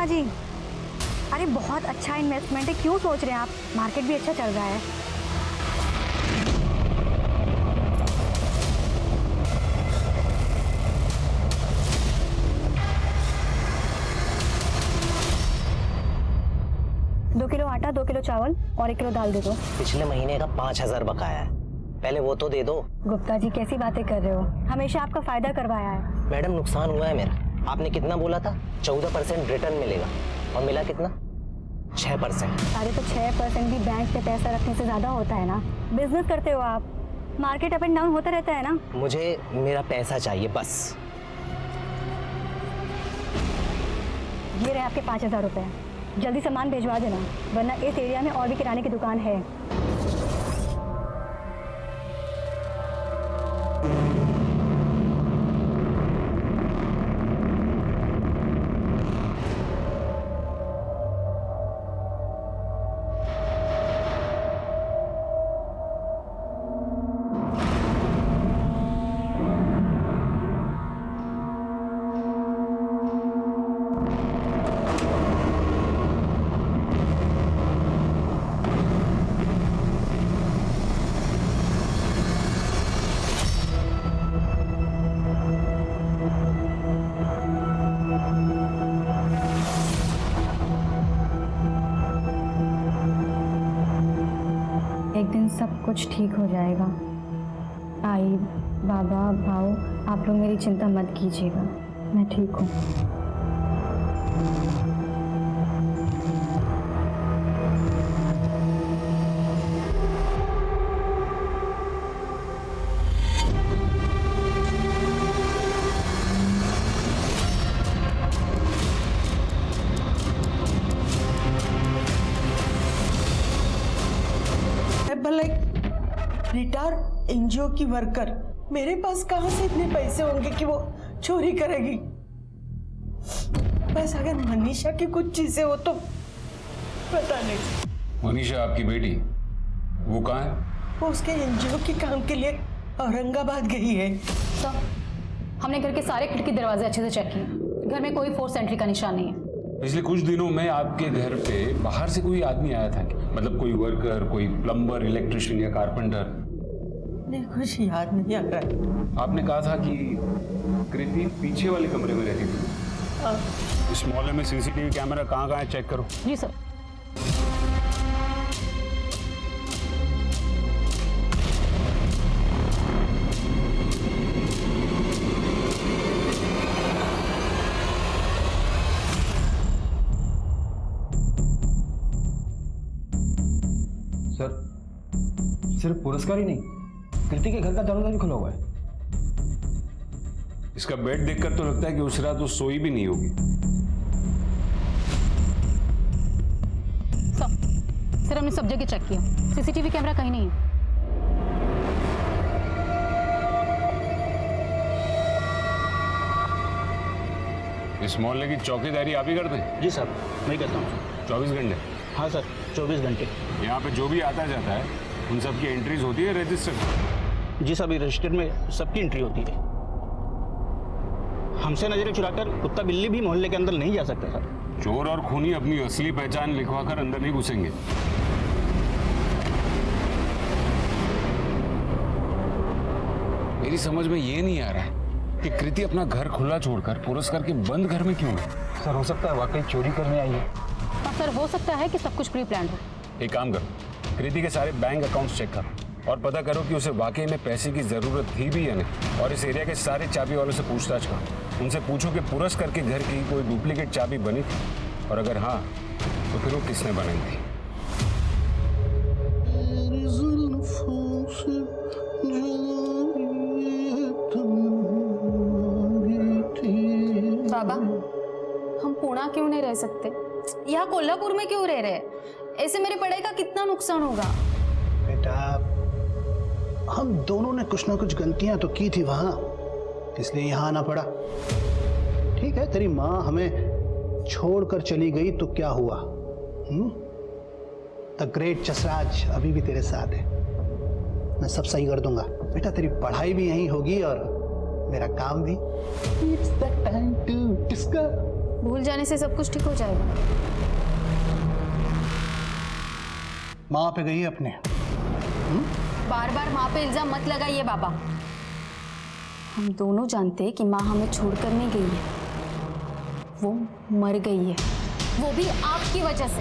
जी, अरे बहुत अच्छा इन्वेस्टमेंट है, क्यों सोच रहे हैं आप? मार्केट भी अच्छा चल रहा है। दो किलो आटा, 2 किलो चावल और 1 किलो दाल दे दो। पिछले महीने का 5,000 बकाया है, पहले वो तो दे दो। गुप्ता जी कैसी बातें कर रहे हो? हमेशा आपका फायदा करवाया है। मैडम नुकसान हुआ है मेरा। आपने कितना बोला था? 14% रिटर्न मिलेगा और मिला कितना? 6%। अरे तो 6% भी बैंक पे पैसा रखने से ज्यादा होता है ना। बिजनेस करते हो आप, मार्केट अप एंड डाउन होता रहता है ना। मुझे मेरा पैसा चाहिए बस। ये रहे आपके 5,000 रुपए, जल्दी सामान भिजवा देना, वरना इस एरिया में और भी किराने की दुकान है। एक दिन सब कुछ ठीक हो जाएगा। आई, बाबा, भाऊ, आप लोग मेरी चिंता मत कीजिएगा, मैं ठीक हूँ। रिटायर्ड एनजीओ की वर्कर, मेरे पास कहां से इतने पैसे होंगे कि वो चोरी करेगी? बस अगर मनीषा की कुछ चीजें हो तो पता नहीं। मनीषा आपकी बेटी, वो कहाँ है? वो उसके एनजीओ के काम के लिए औरंगाबाद गई है। सर, हमने घर के सारे खिड़की दरवाजे अच्छे से चेक किए, घर में कोई फोर्स एंट्री का निशान नहीं है। पिछले कुछ दिनों में आपके घर पे बाहर से कोई आदमी आया था क्या? मतलब कोई वर्कर, कोई प्लम्बर, इलेक्ट्रिशियन या कारपेंटर? नहीं, कुछ याद नहीं आ रहा है। आपने कहा था कि कृति पीछे वाले कमरे में रहती थी। इस मोहल्ले में सीसीटीवी कैमरा कहाँ कहाँ है, चेक करो। जी सर। सर, सिर्फ पुरस्कार ही नहीं, कृति के घर का दरवाजा भी खुला हुआ है। इसका बेड देखकर तो लगता है कि उस रात तो सोई भी नहीं होगी। सर, हमने सब जगह चेक किया, सीसीटीवी कैमरा कहीं नहीं है। इस मोहल्ले की चौकीदारी आप ही करते हैं? जी सर, मैं करता हूँ। 24 घंटे? हाँ सर, 24 घंटे। यहाँ पे जो भी आता जाता है उन सब की एंट्रीज होती है रजिस्टर? जी सर, रजिस्टर में सबकी एंट्री होती है। हमसे नजरें चुराकर कुत्ता बिल्ली भी मोहल्ले के अंदर नहीं जा सकता सर। चोर और खूनी अपनी असली पहचान लिखवाकर अंदर नहीं घुसेंगे। मेरी समझ में ये नहीं आ रहा है कि कृति अपना घर खुला छोड़कर पुरस्कार के बंद घर में क्यों है? सर, हो सकता है वाकई चोरी करने आई है। और सर, हो सकता है कि सब कुछ प्री प्लान्ड हो। एक काम करो, कृति के सारे बैंक अकाउंट्स चेक करो और पता करो कि उसे वाकई में पैसे की जरूरत थी भी या नहीं। और इस एरिया के सारे चाबी वालों से पूछताछ करो, उनसे पूछो कि पुरस्कार के घर की कोई डुप्लीकेट चाबी बनी थी, और अगर हाँ तो फिर वो किसने बनाई थी। बाबा, हम पुणे क्यों नहीं रह सकते? यहाँ कोल्हापुर में क्यों रह रहे? ऐसे मेरी पढ़ाई का कितना नुकसान होगा? बेटा, हम दोनों ने कुछ ना कुछ गलतियां तो की थी वहां, इसलिए यहाँ आना पड़ा। ठीक है, तेरी माँ हमें छोड़कर चली गई तो क्या हुआ? द ग्रेट जसराज अभी भी तेरे साथ है, मैं सब सही कर दूंगा। बेटा, तेरी पढ़ाई भी यहीं होगी और मेरा काम भी। It's the time to discuss भूल जाने से सब कुछ ठीक हो जाएगा? माँ पे गई है अपने। बार बार माँ पे इल्जाम मत लगाइए बाबा। हम दोनों जानते हैं कि माँ हमें छोड़कर नहीं गई है, वो मर गई है, वो भी आपकी वजह से।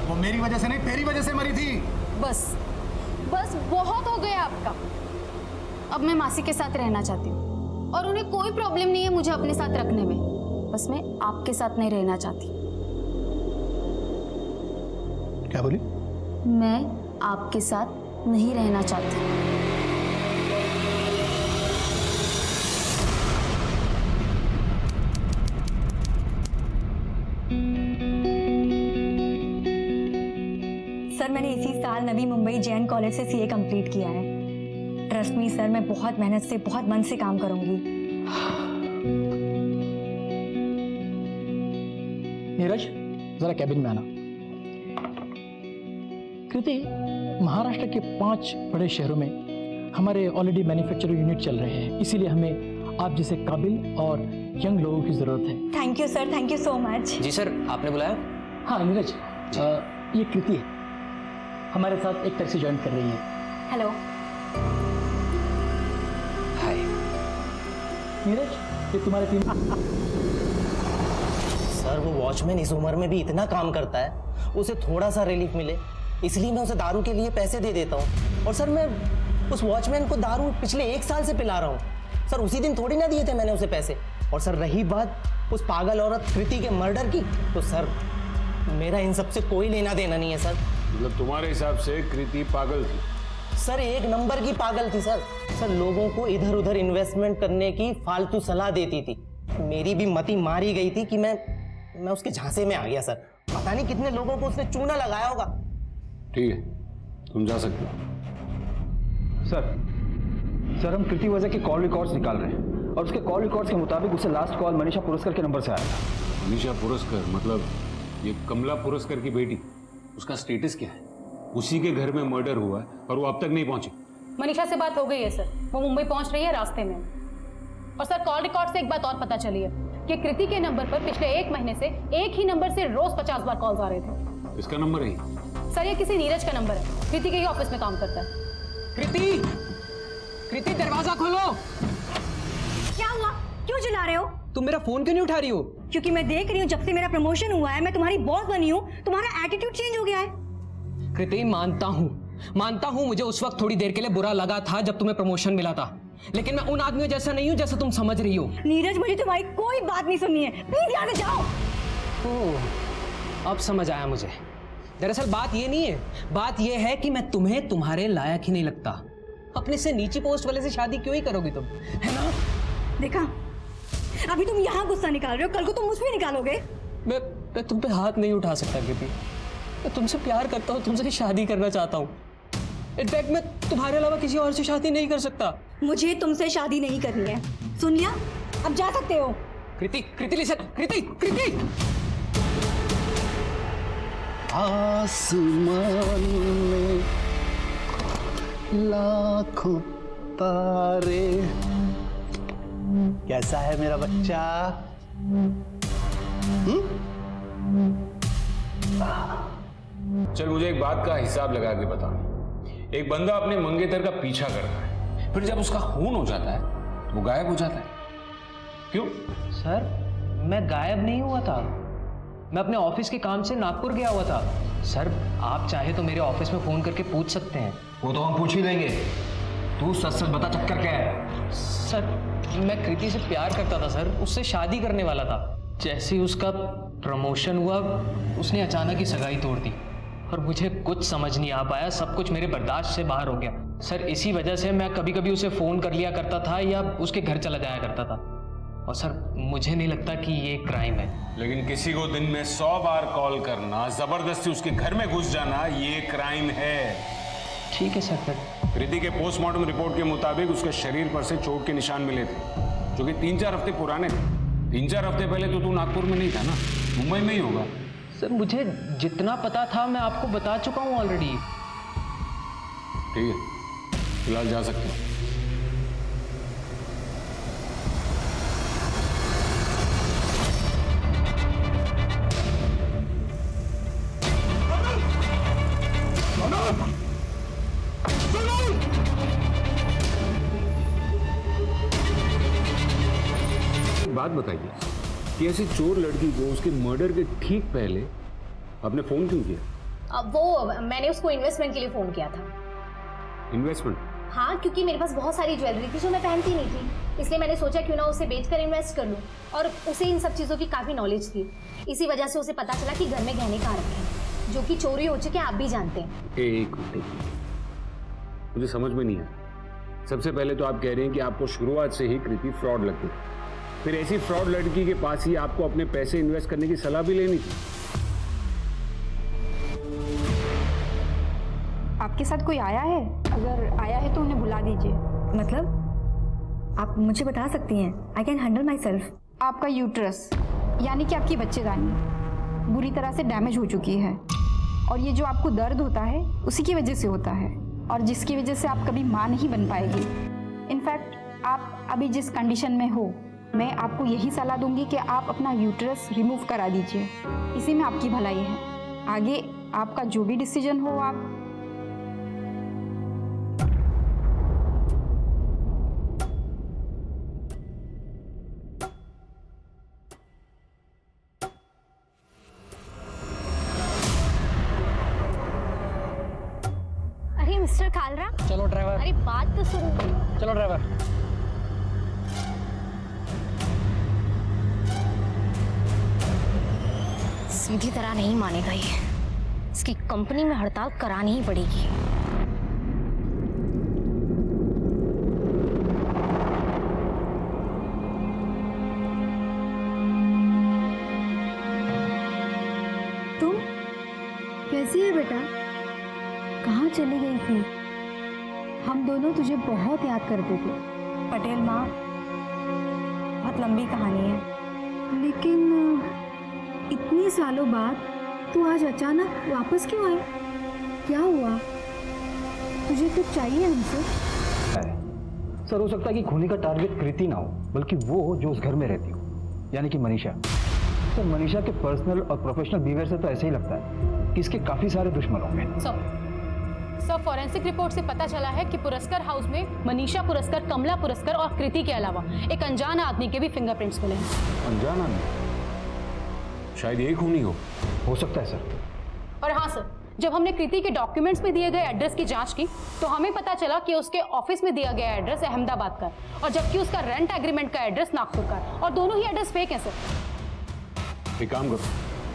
वो मेरी वजह से नहीं, तेरी वजह से मरी थी। बस बस बहुत हो गया आपका। अब मैं मासी के साथ रहना चाहती हूँ और उन्हें कोई प्रॉब्लम नहीं है मुझे अपने साथ रखने में, बस मैं आपके साथ नहीं रहना चाहती। क्या बोली? मैं आपके साथ नहीं रहना चाहती। सर मैंने इसी साल नवी मुंबई जैन कॉलेज से सीए कंप्लीट किया है। ट्रस्ट मी सर, मैं बहुत मेहनत से, बहुत मन से काम करूंगी। नीरज, जरा कैबिन में आना। कृति, महाराष्ट्र के 5 बड़े शहरों में हमारे ऑलरेडी मैन्युफैक्चरिंग यूनिट चल रहे हैं, इसीलिए हमें आप जैसे काबिल और यंग लोगों की जरूरत है। Thank you sir, thank you so much. जी सर, आपने बुलाया? हाँ नीरज, ये कृति है, हमारे साथ एक टैक्सी ज्वाइन कर रही है। हेलो। हाय। नीरज, ये तुम्हारे टीम। सर वो वॉचमैन इस उम्र में भी इतना काम करता है, उसे थोड़ा सा रिलीफ मिले इसलिए मैं उसे दारू के लिए पैसे दे देता हूँ। और सर मैं उस वॉचमैन को दारू पिछले 1 साल से पिला रहा हूँ। सर उसी दिन थोड़ी ना दिए थे मैंने उसे पैसे। और सर रही बात उस पागल औरत कृति के मर्डर की, तो सर मेरा इन सब से कोई लेना देना नहीं है सर। मतलब तुम्हारे हिसाब से कृति पागल थी? सर 1 नंबर की पागल थी सर। सर लोगों को इधर उधर इन्वेस्टमेंट करने की फालतू सलाह देती थी। मेरी भी मति मारी गई थी कि मैं उसके झांसे में आ गया सर। पता नहीं कितने लोगों को उसने चूना लगाया होगा। ठीक है, तुम जा सकते हो। सर हम कृति वजह के कॉल रिकॉर्ड्स निकाल रहे हैं और उसके कॉल रिकॉर्ड्स के मुताबिक उसे लास्ट कॉल मनीषा पुरस्कर के नंबर से आया था। मनीषा पुरस्कर मतलब ये कमला पुरस्कर की बेटी, उसका स्टेटस क्या है? उसी के घर में मर्डर हुआ है और वो अब तक नहीं पहुंची। मनीषा से बात हो गई है सर, वो मुंबई पहुंच रही है रास्ते में। और सर कॉल रिकॉर्ड से एक बात और पता चली है कि कृति के नंबर पर पिछले 1 महीने से एक ही नंबर से रोज 50 बार कॉल्स आ रहे थे। इसका नंबर है? सर ये किसी नीरज का नंबर है, कृति के ही ऑफिस में काम करता है। कृति दरवाजा खोलो। क्या हुआ? क्यों चिल्ला रहे हो? तुम मेरा फोन क्यों नहीं उठा रही हो? क्योंकि मैं देख रही हूँ जब से मेरा प्रमोशन हुआ है, मैं तुम्हारी बॉस बनी हूँ, तुम्हारा एटीट्यूड चेंज हो गया है। कृति मानता हूँ मुझे उस वक्त थोड़ी देर के लिए बुरा लगा था जब तुम्हें प्रमोशन मिला था, लेकिन मैं उन आदमियों जैसा नहीं हूँ जैसा तुम समझ रही हो। नीरज मुझे तुम्हारी कोई बात नहीं सुननी है, प्लीज यहाँ से जाओ। ओह, अब समझ आया मुझे। दरअसल बात ये नहीं है, बात ये है कि मैं तुम्हें तुम्हारे लायक ही नहीं लगता। अपने से नीची पोस्ट वाले से शादी क्यों ही करोगी तुम, है ना? देखा, अभी तुम यहाँ गुस्सा निकाल रहे हो, कल को तुम मुझ पे निकालोगे। मैं तुम पे हाथ नहीं उठा सकता कृति। मैं तुमसे प्यार करता हूँ, तुमसे शादी करना चाहता हूँ। इनफैक्ट मैं तुम्हारे अलावा किसी और से शादी नहीं कर सकता। मुझे तुमसे शादी नहीं करनी है, सुन लिया? अब जा सकते हो। कृति लिसन, कृति। आसमान में लाखों तारे। कैसा है मेरा बच्चा? चल मुझे एक बात का हिसाब लगा के बता। एक बंदा अपने मंगेतर का पीछा करता है, फिर जब उसका खून हो जाता है तो वो गायब हो जाता है, क्यों? सर मैं गायब नहीं हुआ था, मैं अपने ऑफिस के काम से नागपुर गया हुआ था। सर आप चाहे तो मेरे ऑफिस में फोन करके पूछ सकते हैं। वो तो हम पूछ ही लेंगे, तू सच सच बता, चक्कर क्या है? सर मैं कृति से प्यार करता था सर, उससे शादी करने वाला था। जैसे ही उसका प्रमोशन हुआ उसने अचानक ही सगाई तोड़ दी और मुझे कुछ समझ नहीं आ पाया, सब कुछ मेरे बर्दाश्त से बाहर हो गया। सर इसी वजह से मैं कभी कभी उसे फ़ोन कर लिया करता था या उसके घर चला जाया करता था। और सर मुझे नहीं लगता कि ये क्राइम है। लेकिन किसी को दिन में 100 बार कॉल करना, जबरदस्ती उसके घर में घुस जाना, ये क्राइम है। ठीक है सर। फिर कृति के पोस्टमार्टम रिपोर्ट के मुताबिक उसके शरीर पर से चोट के निशान मिले थे, जो कि 3-4 हफ्ते पुराने थे। 3-4 हफ्ते पहले तो तू नागपुर में नहीं था ना, मुंबई में ही होगा। सर मुझे जितना पता था मैं आपको बता चुका हूँ ऑलरेडी। ठीक है, फिलहाल जा सकते हो। बात बताइए कि ऐसी चोर लड़की को उसके मर्डर के ठीक पहले आपने फोन क्यों किया? वो मैंने उसको इन्वेस्टमेंट के लिए फोन किया था। इन्वेस्टमेंट? हाँ, क्योंकि मेरे पास बहुत सारी ज्वेलरी थी जो मैं पहनती नहीं थी, इसलिए मैंने सोचा क्यों ना उसे बेचकर इन्वेस्ट कर लूं। और उसे इन सब चीज़ों की काफ़ी नॉलेज थी, इसी वजह से उसे पता चला कि घर में गहने कहाँ रखे हैं, जो कि चोरी हो चुके हैं, आप भी जानते हैं। एक मिनट, मुझे समझ में नहीं आया। सबसे पहले तो आप कह रहे हैं कि आपको शुरुआत से ही कृति फ्रॉड लगती है, फिर ऐसी फ्रॉड लड़की के पास ही आपको अपने पैसे इन्वेस्ट करने की सलाह भी लेनी थी। आपके साथ कोई आया है? अगर आया है तो उन्हें बुला दीजिए। मतलब आप मुझे बता सकती हैं? I can handle my self. आपका यूट्रस यानी कि आपकी बच्चेदानी बुरी तरह से डैमेज हो चुकी है, और ये जो आपको दर्द होता है उसी की वजह से होता है, और जिसकी वजह से आप कभी माँ नहीं बन पाएगी। इनफैक्ट आप अभी जिस कंडीशन में हो, मैं आपको यही सलाह दूंगी कि आप अपना यूट्रस रिमूव करा दीजिए, इसी में आपकी भलाई है। आगे आपका जो भी डिसीजन हो आप। अरे मिस्टर कालरा, चलो ड्राइवर। अरे बात तो सुनो। चलो ड्राइवर। सीधी तरह नहीं मानेगा ये, इसकी कंपनी में हड़ताल करानी ही पड़ेगी। तुम कैसी है बेटा? कहाँ चली गई थी? हम दोनों तुझे बहुत याद करते थे। पटेल माँ, बहुत लंबी कहानी है, लेकिन इतने सालों बाद तू आज अचानक वापस क्यों आई? क्या हुआ? तुझे कुछ चाहिए हमसे? सर, हो सकता है कि खूनी का टारगेट कृति ना हो, बल्कि वो हो जो उस घर में रहती हो, यानी कि मनीषा। सर, मनीषा के पर्सनल और प्रोफेशनल बिहेवियर से तो ऐसे ही लगता है कि इसके काफी सारे दुश्मन होंगे। सब फॉरेंसिक रिपोर्ट से पता चला है कि पुरस्कार हाउस में मनीषा पुरस्कार, कमला पुरस्कार और कृति के अलावा एक अनजान आदमी के भी फिंगरप्रिंट्स मिले हैं। अनजान आदमी? शायद एक खूनी हो सकता है सर। और हाँ सर, जब हमने कृति के डॉक्यूमेंट्स में दिए गए एड्रेस की जांच की तो हमें पता चला कि उसके ऑफिस में दिया गया एड्रेस अहमदाबाद का, और जबकि उसका रेंट एग्रीमेंट का एड्रेस नागपुर का, और दोनों ही एड्रेस फेक है सर। एक काम करो,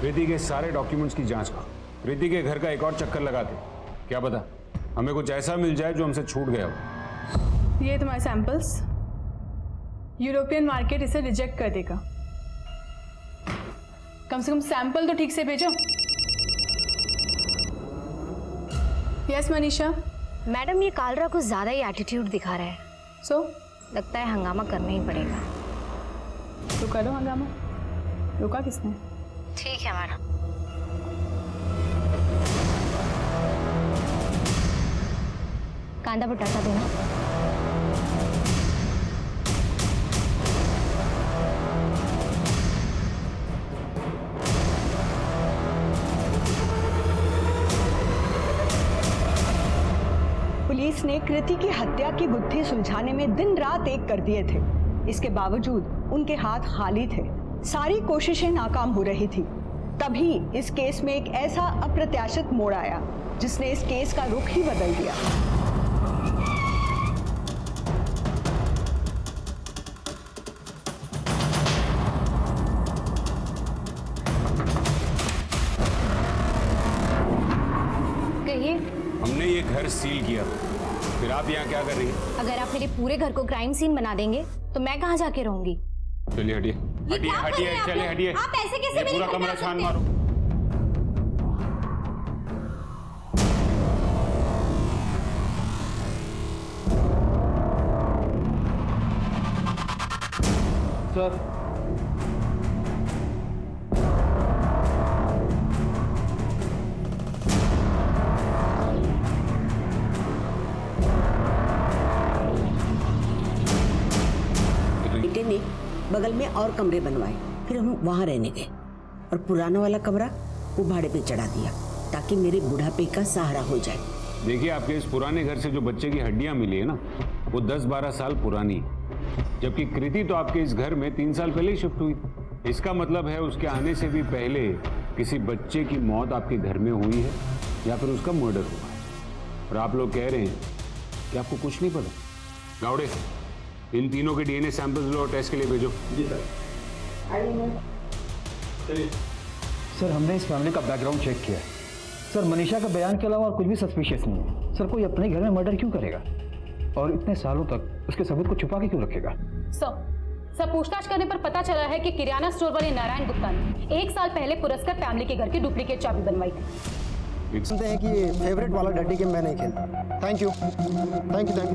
कृति के सारे डॉक्यूमेंट्स की जांच करो, कृति के घर का एक और चक्कर लगाते, क्या पता हमें कुछ ऐसा मिल जाए जो हमसे छूट गया हो। ये तुम्हारे सैंपल्स, यूरोपियन मार्केट इसे रिजेक्ट कर देगा। कम से कम सैंपल तो ठीक से भेजो। यस मनीषा। मैडम, ये कालरा कुछ ज़्यादा ही एटीट्यूड दिखा रहा है। लगता है हंगामा करना ही पड़ेगा। तो करो हंगामा। रोका किसने? ठीक है मैडम। कांदा बटाटा देना। पुलिस ने कृति की हत्या की गुत्थी सुलझाने में दिन रात एक कर दिए थे। इसके बावजूद उनके हाथ खाली थे, सारी कोशिशें नाकाम हो रही थी। तभी इस केस में एक ऐसा अप्रत्याशित मोड़ आया जिसने इस केस का रुख ही बदल दिया। हमने ये घर सील किया, फिर आप यहाँ क्या कर रही हैं? अगर आप मेरे पूरे घर को क्राइम सीन बना देंगे तो मैं कहाँ जाके रहूंगी? चलिए हटिए हटिए हटिए, चलिए हटिए। आप ऐसे कैसे मेरे पूरा घर में कमरा आ छान सकते हैं? मारो। सर, बेटे ने बगल में और कमरे बनवाए, फिर हम वहाँ रहने गए और पुराना वाला कमरा वो भाड़े पे चढ़ा दिया ताकि मेरे बुढ़ापे का सहारा हो जाए। देखिए, आपके इस पुराने घर से जो बच्चे की हड्डियां मिली है ना, वो 10-12 साल पुरानी है, जबकि कृति तो आपके इस घर में 3 साल पहले ही शिफ्ट हुई थी। इसका मतलब है उसके आने से भी पहले किसी बच्चे की मौत आपके घर में हुई है या फिर उसका मर्डर हुआ है। और आप लोग कह रहे हैं कि आपको कुछ नहीं पता। गावड़े, इन तीनों के डीएनए सैंपल्स लो और टेस्ट के लिए भेजो। जी सर। सर, हमने इस फैमिली का बैकग्राउंड चेक किया है। सर, मनीषा का बयान के अलावा और कुछ भी सस्पिशियस नहीं है। सर, कोई अपने घर में मर्डर क्यों करेगा और इतने सालों तक उसके सबूत को छुपा के क्यों रखेगा? सर पूछताछ करने पर पता चला है कि किराना स्टोर वाले नारायण गुप्ता ने 1 साल पहले पुरस्कार फैमिली के घर की डुप्लीकेट चाबी बनवाई थी। सुनते हैं कि फेवरेट वाला डड्डी गेम मैं नहीं खेलता। Thank you thank you thank you.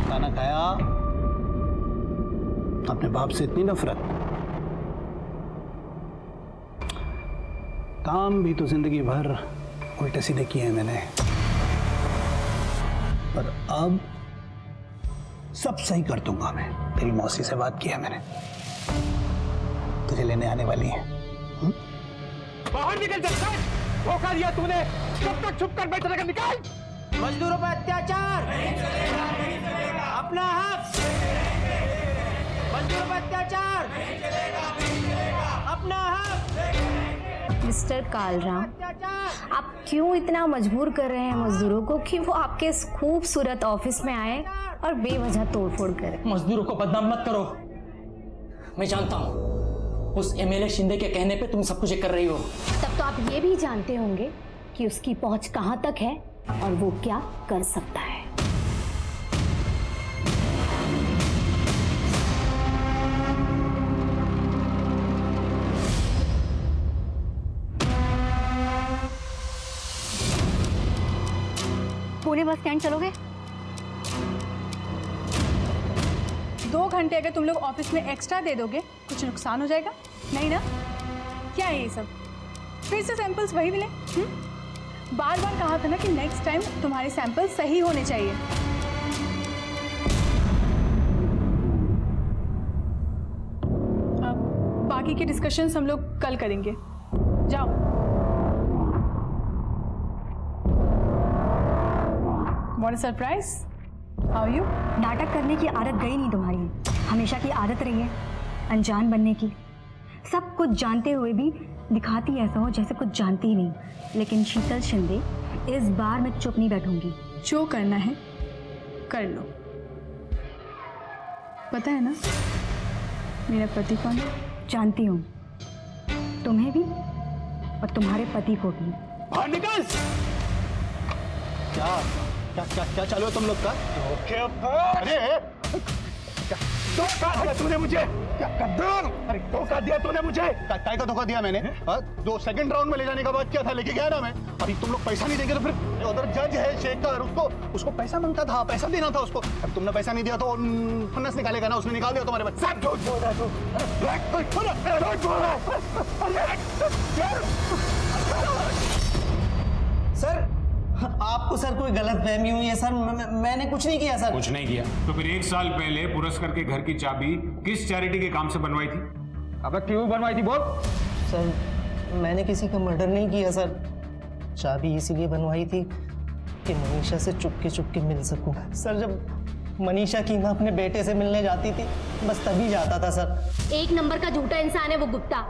खाना खाया? अपने बाप से इतनी नफरत? काम भी तो जिंदगी भर उल्टे सीधे किए हैं मैंने, पर अब सब सही कर दूंगा मैं। तेरी मौसी से बात की है मैंने, तुझे लेने आने वाली है। बाहर निकल जा, धोखा दिया तूने। कब तक छुप कर बैठे रहेगा? निकाल। मजदूरों पर अत्याचार, अपना हक। मजदूरों पर अत्याचार, अपना हक। मिस्टर कालराम, आप क्यों इतना मजबूर कर रहे हैं मजदूरों को कि वो आपके इस खूबसूरत ऑफिस में आए और बेवजह तोड़फोड़ करें? मजदूरों को बदनाम मत करो। मैं जानता हूँ उस एमएलए शिंदे के कहने पे तुम सब कुछ कर रही हो। तब तो आप ये भी जानते होंगे कि उसकी पहुंच कहां तक है और वो क्या कर सकता है। पुणे बस स्टैंड चलोगे? 2 घंटे अगर तुम लोग ऑफिस में एक्स्ट्रा दे दोगे कुछ नुकसान हो जाएगा? नहीं ना? क्या है ये सब? फिर से सैंपल्स वही मिले? बार बार कहा था ना कि नेक्स्ट टाइम तुम्हारे सैंपल सही होने चाहिए। अब बाकी के डिस्कशंस हम लोग कल करेंगे। जाओ। What a surprise! How are you? नाटक करने की आदत गई नहीं तुम्हारी, हमेशा की आदत रही है अनजान बनने की। सब कुछ जानते हुए भी दिखाती ऐसा हो जैसे कुछ जानती ही नहीं। लेकिन शीतल शिंदे, इस बार मैं चुप नहीं बैठूंगी। जो करना है कर लो। पता है ना मेरा पति कौन है? जानती हूँ, तुम्हें भी और तुम्हारे पति को भी। बाहर निकल। क्या क्या क्या क्या चालू है तुम लोग का? अरे धोखा दिया तूने मुझे। अरे धोखा दिया तूने मुझे। काय का धोखा दिया मैंने? 2 सेकंड राउंड में ले जाने का बात किया था, लेके गया ना मैं। अभी तुम लोग पैसा नहीं देंगे तो फिर उधर जज है शेखर, उसको पैसा मांगता था, पैसा देना था उसको। अब तुमने पैसा नहीं दिया तो फन्नस निकालेगा ना, उसने निकाल दिया तुम्हारे बच्चे। सब झूठ बोल रहा है सर, आपको सर कोई गलत फहमी हुई है सर। मैंने कुछ नहीं किया सर। कुछ नहीं किया तो फिर 1 साल पहले पुरस्कार के घर की चाबी किस चैरिटी के काम से बनवाई थी? अब क्यों बनवाई थी बोल? सर, मैंने किसी का मर्डर नहीं किया सर। चाबी इसीलिए बनवाई थी कि मनीषा से चुपके मिल सकूं। सर, जब मनीषा की मां अपने बेटे से मिलने जाती थी बस तभी जाता था सर। 1 नंबर का झूठा इंसान है वो गुप्ता।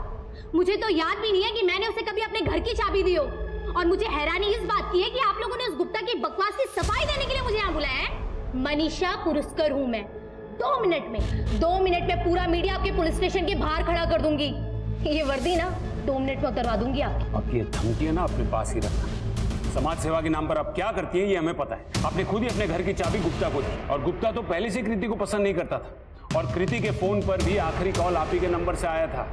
मुझे तो याद भी नहीं है कि मैंने उसे कभी अपने घर की चाबी दी हो। और मुझे हैरानी इस बात की है कि आप लोगों ने उस गुप्ता की बकवास की सफाई देने के लिए मुझे यहाँ बुलाया है। मनीषा पुरस्कार हूँ मैं। 2 मिनट में पूरा मीडिया आपके पुलिस स्टेशन के बाहर खड़ा कर दूंगी। ये वर्दी ना 2 मिनट में उतरवा दूंगी आपकी। अब ये धमकी है ना अपने पास ही रखना। समाज सेवा के नाम पर आप क्या करती है ये हमें पता है। आपने खुद ही अपने घर की चाबी गुप्ता को दी और गुप्ता तो पहले से कृति को पसंद नहीं करता था। और कृति के फोन पर भी आखिरी कॉल आप ही के नंबर से आया था।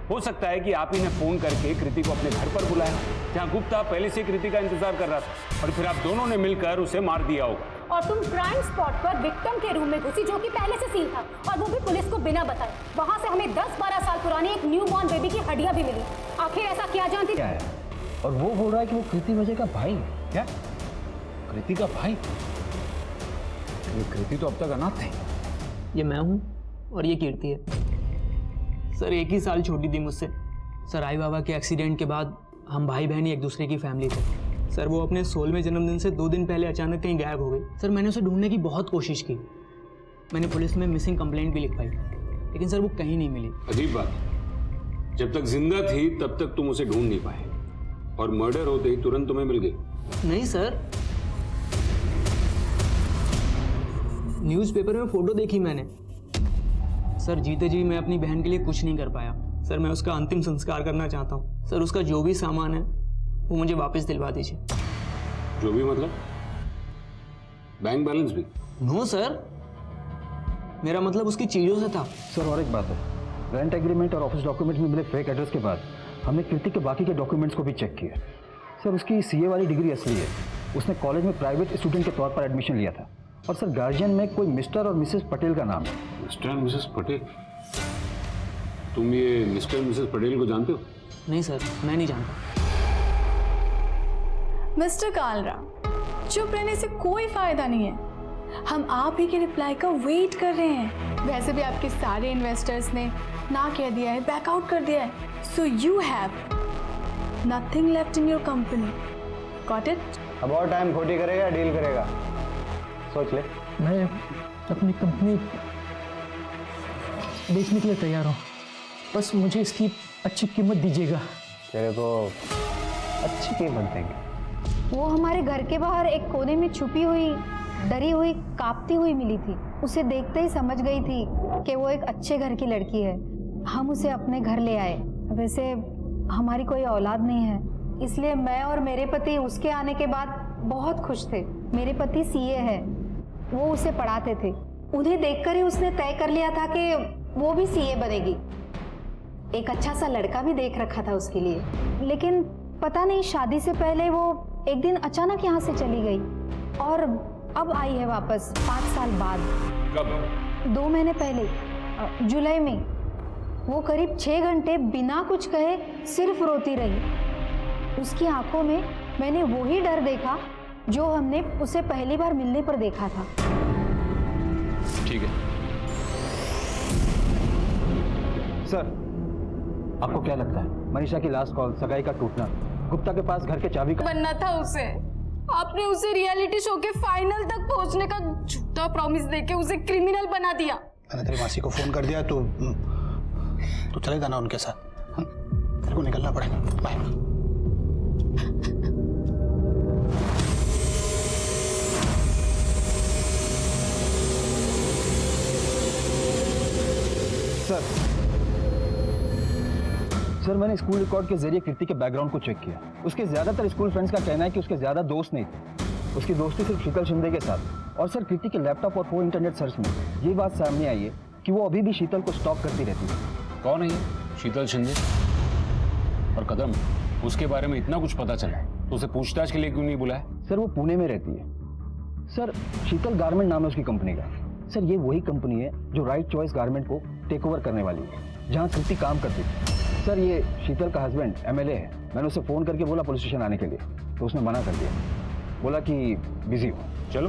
हो सकता है कि आप ही ने फोन करके कृति को अपने घर पर बुलाया, जहां गुप्ता पहले से कृति का इंतजार कर रहा था, और फिर आप दोनों ने मिलकर उसे मार दिया होगा। और तुम क्राइम स्पॉट पर विक्टिम के रूम में घुसी, जो कि पहले से सील था, और वो भी पुलिस को बिना बताए। वहां से हमें 10-12 साल पुरानी एक न्यू बॉर्न बेबी की हड्डियां भी मिली। आखिर ऐसा क्या जानती क्या है? और वो बोल रहा है कि वो कृति वजह का भाई है। क्या? कृति का भाई? ये कृति तो अब तक अनाथ है। ये मैं हूँ और ये कीर्ति है। सर 1 ही साल छोटी थी मुझसे। सर आई बाबा के एक्सीडेंट के बाद हम भाई बहन ही एक दूसरे की फैमिली थे। सर वो अपने 16वें जन्मदिन से 2 दिन पहले अचानक कहीं गायब हो गई। सर मैंने उसे ढूंढने की बहुत कोशिश की, मैंने पुलिस में मिसिंग कंप्लेंट भी लिख पाई, लेकिन सर वो कहीं नहीं मिली। अजीब बात, जब तक जिंदा थी तब तक तुम उसे ढूंढ नहीं पाए, और मर्डर होते ही तुरंत तुम्हें मिल गई। नहीं सर, न्यूज़पेपर में फोटो देखी मैंने। सर जीते जी मैं अपनी बहन के लिए कुछ नहीं कर पाया। सर मैं उसका अंतिम संस्कार करना चाहता हूँ। सर उसका जो भी सामान है वो मुझे वापस दिलवा दीजिए। जो भी मतलब? बैंक बैलेंस भी? नो सर, मेरा मतलब उसकी चीजों से था। सर और एक बात है, रेंट एग्रीमेंट और ऑफिस डॉक्यूमेंट में मिले फेक एड्रेस के बाद हमने कृति के बाकी के डॉक्यूमेंट्स को भी चेक किया। सर उसकी सीए वाली डिग्री असली है, उसने कॉलेज में प्राइवेट स्टूडेंट के तौर पर एडमिशन लिया था। और सर गार्जियन में कोई मिस्टर और मिसेस पटेल का नाम है। मिस्टर और मिसेस पटेल? तुम ये मिस्टर और मिसेस पटेल को जानते हो? नहीं सर, मैं नहीं जानता। मिस्टर कालरा, चुप रहने से कोई फायदा नहीं है। हम आप ही के रिप्लाई का वेट कर रहे हैं। वैसे भी आपके सारे इन्वेस्टर्स ने ना कह दिया है, बैकआउट कर दिया है। So you have nothing left in your company. Got it? अब और टाइम खोटी करेगा, डील करेगा, सोच ले। मैं अपनी कंपनी बेचने के लिए तैयार हूँ, बस मुझे इसकी अच्छी कीमत दीजिएगा। तेरे को अच्छी कीमत देंगे। वो हमारे घर के बाहर एक कोने में छुपी हुई, डरी हुई, कांपती हुई मिली थी। उसे देखते ही समझ गई थी कि वो एक अच्छे घर की लड़की है। हम उसे अपने घर ले आए। वैसे हमारी कोई औलाद नहीं है, इसलिए मैं और मेरे पति उसके आने के बाद बहुत खुश थे। मेरे पति सीए है, वो उसे पढ़ाते थे। उन्हें देखकर ही उसने तय कर लिया था कि वो भी सीए बनेगी। एक अच्छा सा लड़का भी देख रखा था उसके लिए, लेकिन पता नहीं शादी से पहले वो एक दिन अचानक यहाँ से चली गई और अब आई है वापस 5 साल बाद। कब? 2 महीने पहले, जुलाई में। वो करीब 6 घंटे बिना कुछ कहे सिर्फ रोती रही। उसकी आंखों में मैंने वही डर देखा जो हमने उसे पहली बार मिलने पर देखा था। ठीक है सर, आपको क्या लगता है मनीषा की लास्ट कॉल, सगाई का टूटना, गुप्ता के पास घर के चाबी का बनना था उसे? आपने उसे रियलिटी शो के फाइनल तक पहुंचने का झूठा प्रॉमिस देके उसे क्रिमिनल बना दिया। मैंने तेरी मासी को फोन कर दिया, तो चलेगा ना उनके साथ? तेरे को निकलना पड़ेगा। बाय। सर मैंने स्कूल रिकॉर्ड के जरिए कृति के बैकग्राउंड को चेक किया। उसके ज्यादातर स्कूल फ्रेंड्स का कहना है कि उसके ज्यादा दोस्त नहीं थे। उसकी दोस्ती सिर्फ शीतल शिंदे के साथ। और सर कृति के लैपटॉप और फोन इंटरनेट सर्च में ये बात सामने आई है कि वो अभी भी शीतल को स्टॉक करती रहती है। कौन है ये शीतल शिंदे? और कदम, उसके बारे में इतना कुछ पता चला है तो उसे पूछताछ के लिए क्यों नहीं बुलाया? सर वो पुणे में रहती है। सर शीतल गारमेंट नाम है उसकी कंपनी का। सर ये वही कंपनी है जो राइट चॉइस गारमेंट को टेक ओवर करने वाली है, जहाँ कृति काम करती थी। सर ये शीतल का हस्बैंड एमएलए है। मैंने उसे फ़ोन करके बोला पुलिस स्टेशन आने के लिए, तो उसने मना कर दिया, बोला कि बिजी हो। चलो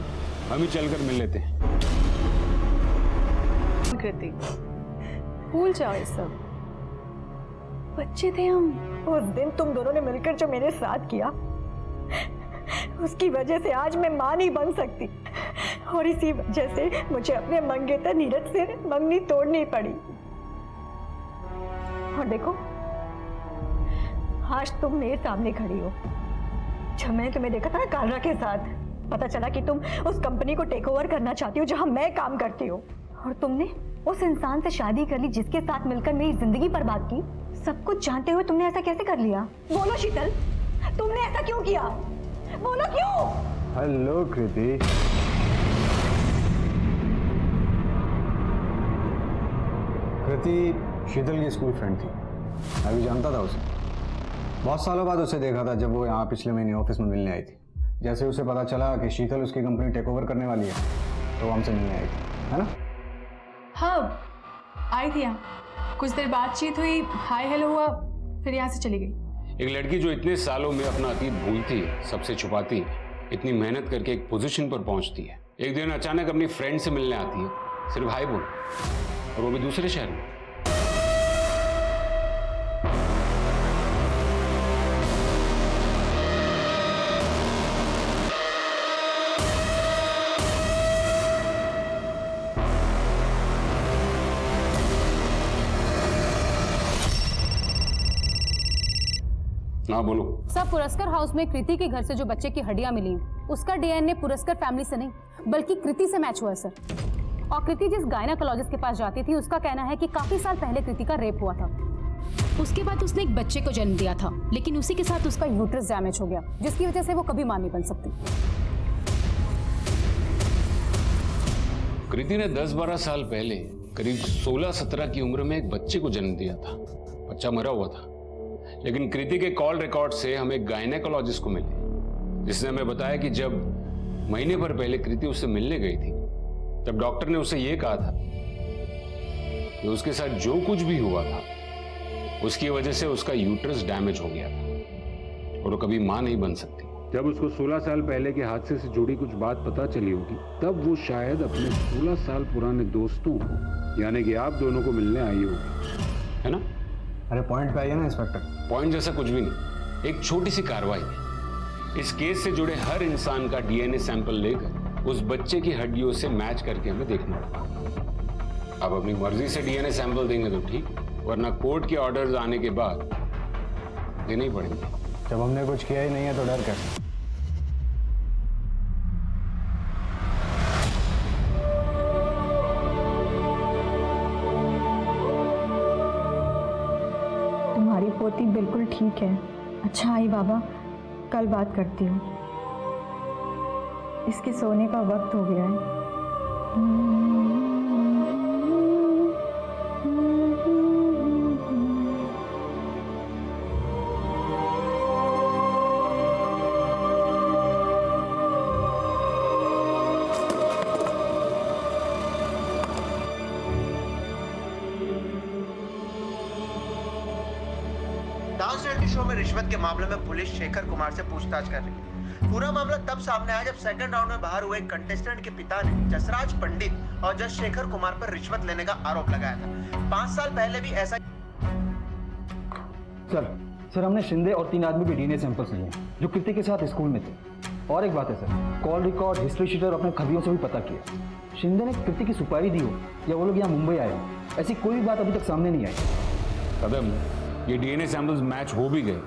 हम ही चलकर मिल लेते हैं। कृति, भूल जाओ ये सब, बच्चे थे हम। उस दिन तुम दोनों ने मिलकर जो मेरे साथ किया, उसकी वजह से आज मैं मां नहीं बन सकती, और इसी वजह से मुझे अपने मंगेतर नीरज से मंगनी तोड़नी पड़ी। और देखो आज तुम मेरे सामने खड़ी हो। जब मैंने तुम्हें देखा था ना कालरा के साथ, पता चला कि तुम उस कंपनी को टेक ओवर करना चाहती हो जहां मैं काम करती हूँ। और तुमने उस इंसान से शादी कर ली जिसके साथ मिलकर मेरी जिंदगी बर्बाद की। सब कुछ जानते हुए तुमने ऐसा कैसे कर लिया? बोलो शीतल, तुमने ऐसा क्यों किया? बोलो क्यों? हेलो कृति। कृति शीतल की स्कूल फ्रेंड थी, मैं भी जानता था उसे। बहुत सालों बाद उसे देखा था जब वो यहाँ पिछले महीने ऑफिस में मिलने आई थी। जैसे उसे पता चला कि शीतल उसकी कंपनी टेक ओवर करने वाली है, तो वो हमसे मिलने आई थी, है ना? हाँ, आई थी यहाँ, कुछ देर बातचीत हुई, हाय हेलो हुआ, फिर यहाँ से चली गई। एक लड़की जो इतने सालों में अपना अतीत भूलती है, सबसे छुपाती है, इतनी मेहनत करके एक पोजीशन पर पहुंचती है, एक दिन अचानक अपनी फ्रेंड से मिलने आती है, सिर्फ हाय बोल, और वो भी दूसरे शहर में। हाँ बोलो। सब पुरस्कार हाउस में कृति के घर से जो बच्चे की हड्डियां मिली उसका डीएनए पुरस्कार फैमिली से नहीं बल्कि कृति से मैच हुआ है सर। और कृति जिस गायनेकोलॉजिस्ट के पास जाती थी उसका कहना है कि काफी साल पहले कृति का रेप हुआ था। उसके बाद उसने एक बच्चे को जन्म दिया था, लेकिन उसी के साथ उसका यूट्रस डैमेज हो गया, जिसकी वजह से वो कभी मां नहीं बन सकती। कृति ने 10-12 साल पहले करीब 16-17 की उम्र में एक बच्चे को जन्म दिया था। बच्चा मरा हुआ था, लेकिन कृति के कॉल रिकॉर्ड से हमें गायनेकोलॉजिस्ट को मिले, जिसने हमें बताया कि जब महीने भर पहले कृति उससे मिलने गई थी तब डॉक्टर ने उसे यह कहा था कि उसके साथ जो कुछ भी हुआ था उसकी वजह से उसका यूट्रस डैमेज हो गया था और वो कभी मां नहीं बन सकती। जब उसको 16 साल पहले के हादसे से जुड़ी कुछ बात पता चली होगी तब वो शायद अपने 16 साल पुराने दोस्तों को यानी कि आप दोनों को मिलने आई होगी, है ना? अरे पॉइंट पे आइए ना इंस्पेक्टर। पॉइंट जैसा कुछ भी नहीं, एक छोटी सी कार्रवाई है। इस केस से जुड़े हर इंसान का डीएनए सैंपल लेकर उस बच्चे की हड्डियों से मैच करके हमें देखना होगा। अब अपनी मर्जी से डीएनए सैंपल देंगे तो ठीक, वरना कोर्ट के ऑर्डर्स आने के बाद देने ही पड़ेंगे। जब हमने कुछ किया ही नहीं है तो डर कैसे? तुम्हारी पोती बिल्कुल ठीक है। अच्छा आई बाबा, कल बात करती हूँ। इसके सोने का वक्त हो गया है। डांस रियलिटी शो में रिश्वत के मामले में पुलिस शेखर कुमार से पूछताछ कर रही है। पूरा मामला तब सामने आया जब सेकंड राउंड में बाहर हुए कंटेस्टेंट के पिता ने जसराज पंडित और जज शेखर कुमार पर रिश्वत लेने का आरोप लगाया था। 5 साल पहले भी ऐसा सर हमने शिंदे और 3 आदमी के डीएनए सैंपल्स लिए जो कृति के साथ स्कूल में थे। और एक बात है sir, call record, history sheeter अपने खबियों से भी पता किया। शिंदे ने कृति की सुपारी दी हो या वो लोग यहाँ मुंबई आए हो, ऐसी कोई भी बात अभी तक सामने नहीं आई। कदम, ये डीएनए सैंपल्स मैच हो भी गए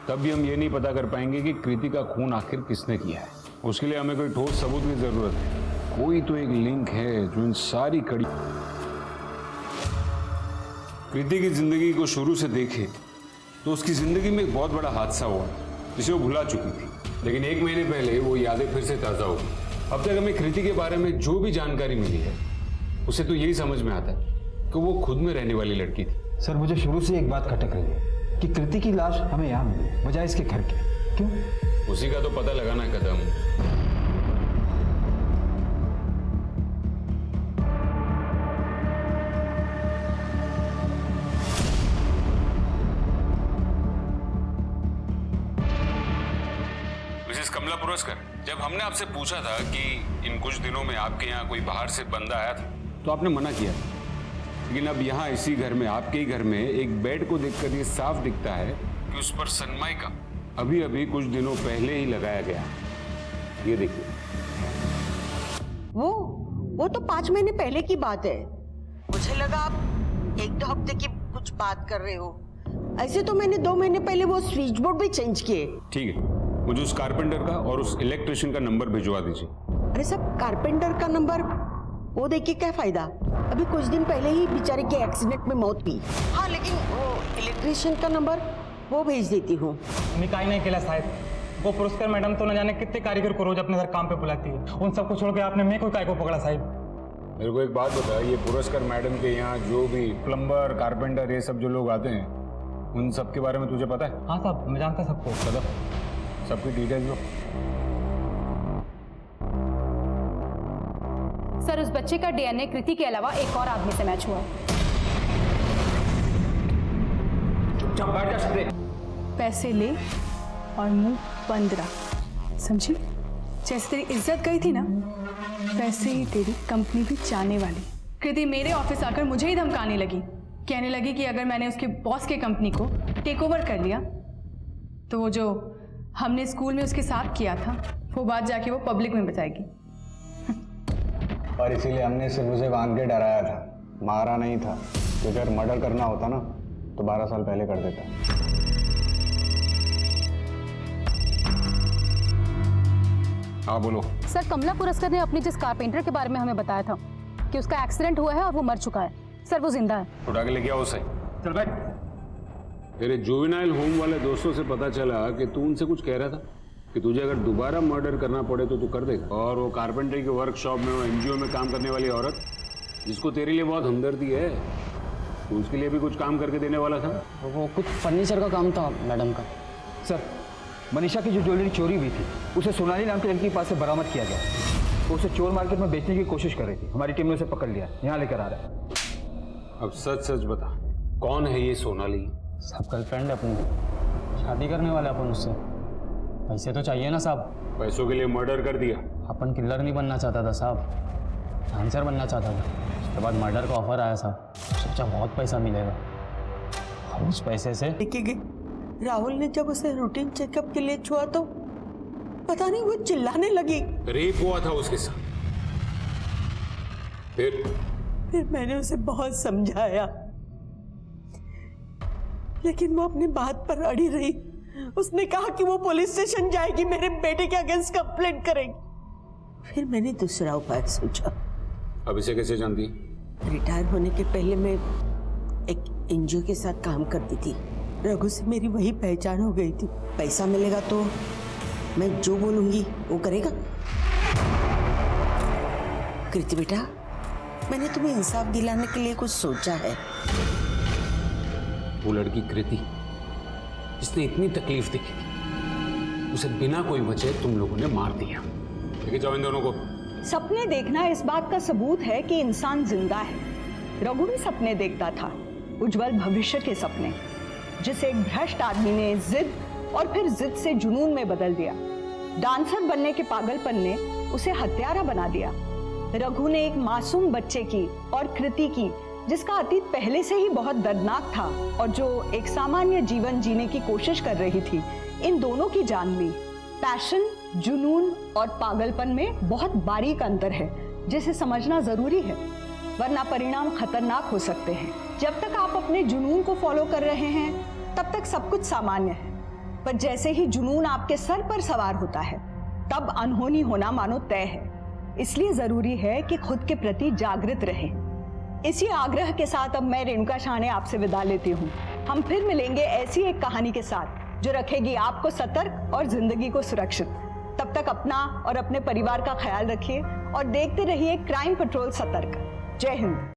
तब भी हम ये नहीं पता कर पाएंगे कि कृति का खून आखिर किसने किया है। उसके लिए हमें कोई ठोस सबूत की जरूरत है। कोई तो एक लिंक है जो इन सारी कड़ी कृति की जिंदगी को शुरू से देखे तो उसकी जिंदगी में एक बहुत बड़ा हादसा हुआ जिसे वो भुला चुकी थी, लेकिन 1 महीने पहले वो यादें फिर से ताजा हो गई। अब तक हमें कृति के बारे में जो भी जानकारी मिली है उसे तो यही समझ में आता है कि वो खुद में रहने वाली लड़की थी। सर मुझे शुरू से एक बात खटक रही है कि कृति की लाश हमें यहाँ मिली बजाय इसके घर के। क्यों? उसी का तो पता लगाना है कदम। मिसेस कमला पुरस्कार, जब हमने आपसे पूछा था कि इन कुछ दिनों में आपके यहाँ कोई बाहर से बंदा आया था तो आपने मना किया, लेकिन अब यहाँ इसी घर में, आपके ही घर में एक बेड को देखकर ये साफ दिखता है कि उस पर सनमाइका अभी अभी कुछ दिनों पहले ही लगाया गया। ये देखिए। वो तो 5 महीने पहले की बात है। मुझे लगा आप 1-2 हफ्ते की कुछ बात कर रहे हो। ऐसे तो मैंने 2 महीने पहले वो स्विच बोर्ड भी चेंज किए। ठीक है, मुझे उस कारपेंटर का और उस इलेक्ट्रिशियन का नंबर भिजवा दीजिए। अरे सब कारपेंटर का नंबर वो देख के क्या फायदा? अभी कुछ दिन पहले ही बेचारे के एक्सीडेंट में मौत हुई। हाँ, लेकिन वो इलेक्ट्रिशियन का नंबर वो भेज देती हूँ। मैं काहे नहीं केला साहब, वो पुरस्कार मैडम तो न जाने कितने कारीगर को रोज अपने घर काम पे बुलाती है। उन सबको छोड़ के आपने मैं कोई काय को पकड़ा साहब? मेरे को एक बात बता, ये पुरस्कार मैडम के यहाँ जो भी प्लम्बर, कारपेंटर, ये सब जो लोग आते हैं उन सब के बारे में तुझे पता है? हाँ साहब, मैं जानता सबको। सबकी डिटेल्स लो। सर, उस बच्चे का डीएनए कृति के अलावा एक और आदमी से मैच हुआ। चुपचाप बैठ जा शिंदे। पैसे ले और मुंह बंद रख, समझी? जैसे तेरी इज्जत गई थी ना, वैसे ही तेरी कंपनी भी जाने वाली। कृति मेरे ऑफिस आकर मुझे ही धमकाने लगी, कहने लगी कि अगर मैंने उसके बॉस के कंपनी को टेक ओवर कर लिया तो वो जो हमने स्कूल में उसके साथ किया था वो बात जाके वो पब्लिक में बताएगी। और इसीलिए हमने सिर्फ उसे बांध के डराया था, मारा नहीं था। क्योंकि अगर मर्डर करना होता ना तो 12 साल पहले कर देता। हाँ बोलो। सर, कमला पुरस्कर ने अपनी जिस कारपेंटर के बारे में हमें बताया था कि उसका एक्सीडेंट हुआ है और वो मर चुका है, सर वो जिंदा है। उठा के लेके आओ उसे। चल बैठ। तेरे जुवेनाइल होम वाले दोस्तों से पता चला कि तू उनसे कुछ कह रहा था कि तुझे अगर दोबारा मर्डर करना पड़े तो तू कर देगा। और वो कारपेंटरी के वर्कशॉप में, वो एनजीओ में काम करने वाली औरत जिसको तेरे लिए बहुत हमदर्दी है, तो उसके लिए भी कुछ काम करके देने वाला था। वो कुछ फर्नीचर का काम था मैडम का। सर, मनीषा की जो ज्वेलरी चोरी हुई थी उसे सोनाली नाम के लड़की के पास से बरामद किया गया। वो उसे चोर मार्केट में बेचने की कोशिश कर रही थी। हमारी टीम ने उसे पकड़ लिया, यहाँ लेकर आ रहा है। अब सच सच बता, कौन है ये सोनाली? साहब गर्लफ्रेंड है अपनी, शादी करने वाले अपन उससे। पैसे तो चाहिए ना साहब। पैसों के लिए मर्डर कर दिया? अपन किलर नहीं बनना चाहता था साहब, डांसर बनना चाहता था। उसके बाद मर्डर का ऑफर आया साहब, सोचा बहुत पैसा मिलेगा। और उस पैसे से राहुल ने जब उसे रूटीन चेकअप के लिए छुआ तो पता नहीं वो चिल्लाने लगी। रेप हुआ था उसके साथ। फिर मैंने उसे बहुत समझाया, लेकिन वो अपनी बात पर अड़ी रही। उसने कहा कि वो पुलिस स्टेशन जाएगी, मेरे बेटे के अगेंस्ट कंप्लेंट करेगी। फिर मैंने दूसरा उपाय सोचा। अब इसे कैसे जानती? रिटायर होने के पहले मैं एक एनजीओ के साथ काम करती थी। रघु से मेरी वही पहचान हो गई थी। पैसा मिलेगा तो मैं जो बोलूंगी वो करेगा। कृति बेटा, मैंने तुम्हें इंसाफ दिलाने के लिए कुछ सोचा है। वो लड़की कृति जिसने इतनी तकलीफ देखी थी, उसे बिना कोई वजह तुम लोगों ने मार दिया। लेके जाओ इन दोनों को। सपने देखना इस बात का सबूत है कि इंसान जिंदा है। रघु भी सपने देखता था, उज्जवल भविष्य के सपने, जिसे एक भ्रष्ट आदमी ने जिद और फिर जिद से जुनून में बदल दिया। डांसर बनने के पागलपन ने उसे हत्यारा बना दिया। रघु ने एक मासूम बच्चे की और कृति की, जिसका अतीत पहले से ही बहुत दर्दनाक था और जो एक सामान्य जीवन जीने की कोशिश कर रही थी, इन दोनों की जान ली। पैशन, जुनून और पागलपन में बहुत बारीक अंतर है, जिसे समझना जरूरी है, वरना परिणाम खतरनाक हो सकते हैं। जब तक आप अपने जुनून को फॉलो कर रहे हैं तब तक सब कुछ सामान्य है, पर जैसे ही जुनून आपके सर पर सवार होता है तब अनहोनी होना मानो तय है। इसलिए जरूरी है कि खुद के प्रति जागृत रहें। इसी आग्रह के साथ अब मैं रेणुका शाहने आपसे विदा लेती हूँ। हम फिर मिलेंगे ऐसी एक कहानी के साथ जो रखेगी आपको सतर्क और जिंदगी को सुरक्षित। तब तक अपना और अपने परिवार का ख्याल रखिए और देखते रहिए क्राइम पेट्रोल सतर्क। जय हिंद।